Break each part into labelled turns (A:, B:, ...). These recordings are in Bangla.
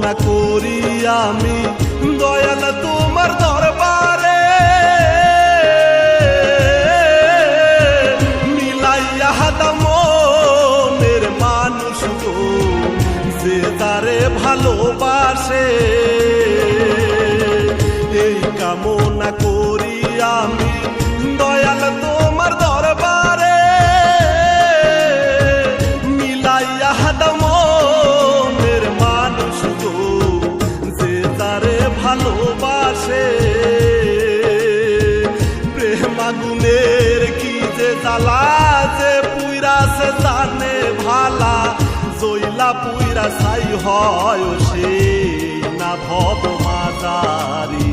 A: কামনা করি আমি দয়াল তোমার দরবারে, মিলাইয়া দাও মনের মানুষ গো যে তারে ভালোবাসে। এই কামনা করি আমি দয়াল তোমার দরবারে, মিলাইয়া দাও মনের মানুষ গো যে তারে ভালোবাসে। প্রেম আগুনের কি যে জ্বালা, যে পুইরা সে জানে ভালা, জইলা পুইরা ছাই হয় সে না ভব মাদারি।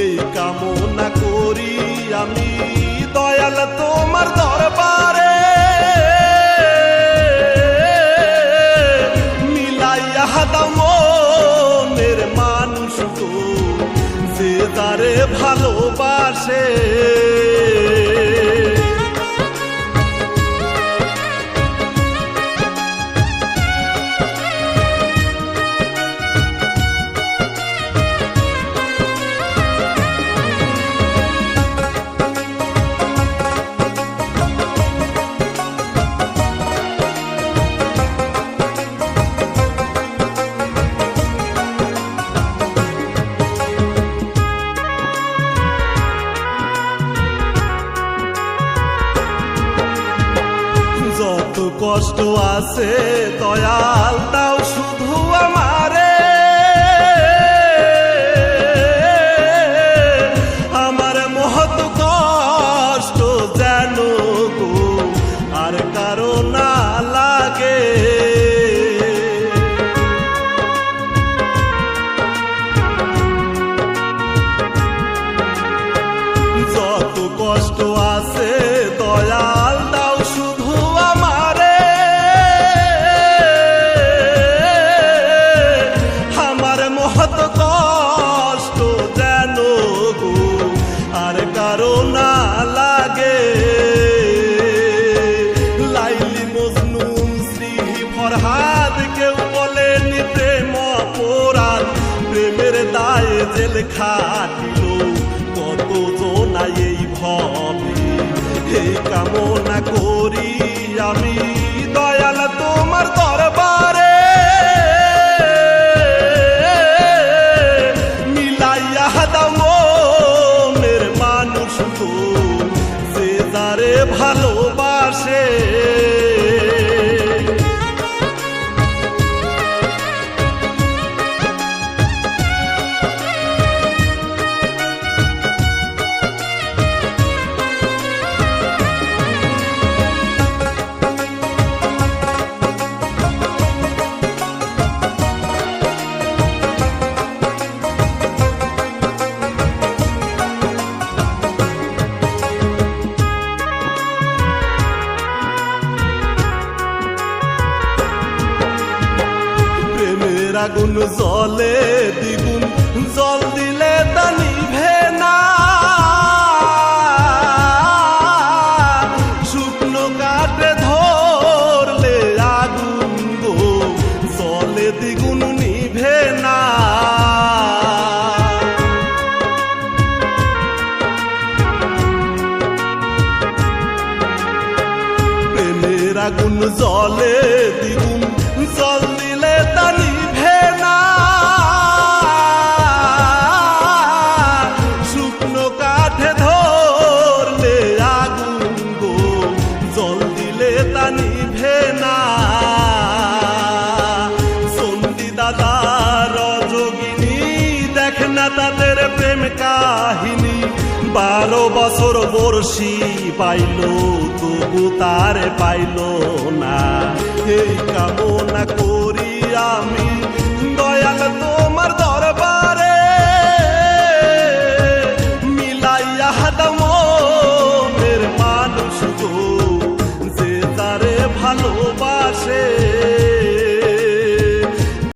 A: এই কামনা করি আমি দয়াল তোমার দরবারে, মিলাইয়া দাও মনের মানুষ গো যে তারে ভালোবাসে। যত কষ্ট আছে দয়াল দাও শুধু আমারে, আমার মহৎ কষ্ট যেন গো আর কারো না লাগে। যত কষ্ট আছে দয়াল দাও শুধু আমারে, আমার মহৎ কষ্ট যেন গো আর কারো না লাগে। লাইলি মজনুন শ্রী ফরহাদ কেউ বলেনি প্রেম অপরাধ, প্রেমের দায়ে জেল খাটিল কত জোনাই এই ভবে। এই কামনা করি আমি দয়াল তোমার দরবারে, মিলাইয়া দাও মনের মানুষ গো যে তারে ভালোবাসে। আগুন জলে দ্বিগুণ, জল দিলে তা নিভে না, শুকনো কাঠে ধরলে আগুন গো জলে দ্বিগুণ নিভে না। প্রেমের আগুন জলে দ্বিগুণ, জল দিলে তা নিভে না, শুকনো কাঠে ধরলে আগুন গো জল দিলে তা নিভে না। সন্ধি দাদা রজগিনী দেখ না তাদের প্রেম কাহিনী, 12 বছর বর্ষি পাইল তবু তারে পাইল না। এই কামনা করি আমি দয়াল তোমার দরবারে, মিলাইয়া দাও মনের মানুষ গো যে তারে ভালোবাসে।